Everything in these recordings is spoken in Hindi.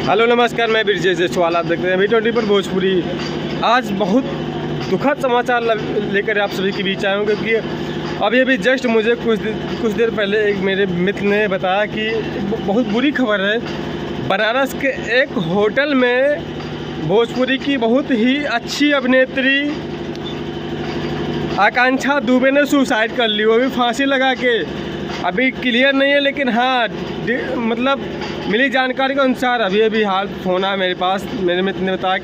हेलो नमस्कार, मैं ब्रिजेश जयसवाल। आप देखते हैं V20 पर भोजपुरी। आज बहुत दुखद समाचार लेकर आप सभी के बीच आए हूँ, क्योंकि अभी जस्ट मुझे कुछ देर पहले एक मेरे मित्र ने बताया कि बहुत बुरी खबर है। बनारस के एक होटल में भोजपुरी की बहुत ही अच्छी अभिनेत्री आकांक्षा दुबे ने सुसाइड कर ली, वो भी फांसी लगा के। अभी क्लियर नहीं है, लेकिन हाँ मतलब मिली जानकारी के अनुसार अभी हाल फोन आया मेरे पास। मेरे मित्र ने बताया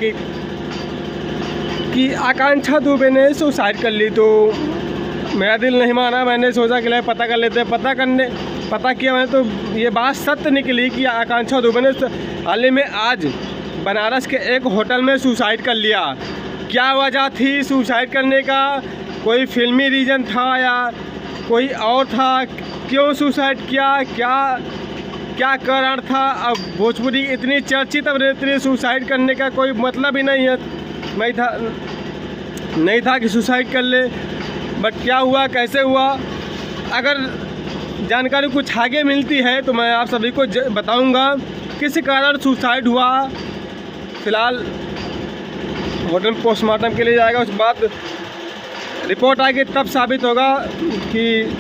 कि आकांक्षा दुबे ने सुसाइड कर ली। तो मेरा दिल नहीं माना, मैंने सोचा कि पता कर लेते हैं। पता किया मैंने, तो ये बात सत्य निकली कि आकांक्षा दुबे ने हाल ही में आज बनारस के एक होटल में सुसाइड कर लिया। क्या वजह थी सुसाइड करने का? कोई फिल्मी रीज़न था या कोई और था? क्यों सुसाइड किया? क्या कारण था? अब भोजपुरी इतनी चर्चित अभिनेत्री सुसाइड करने का कोई मतलब ही नहीं है। नहीं था कि सुसाइड कर ले, बट क्या हुआ, कैसे हुआ? अगर जानकारी कुछ आगे मिलती है तो मैं आप सभी को बताऊंगा किस कारण सुसाइड हुआ। फिलहाल होटल पोस्टमार्टम के लिए जाएगा, उसके बाद रिपोर्ट आएगी, तब साबित होगा कि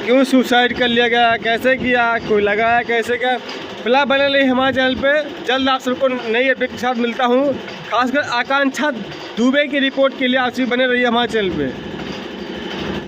क्यों सुसाइड कर लिया गया, कैसे किया, कोई लगाया, कैसे क्या। फिलहाल बने रही हमारे चैनल पे। जल्द आप सबको नई अपडेट के साथ मिलता हूँ। खासकर आकांक्षा दुबे की रिपोर्ट के लिए आप सभी बने रहिए हमारे चैनल पे।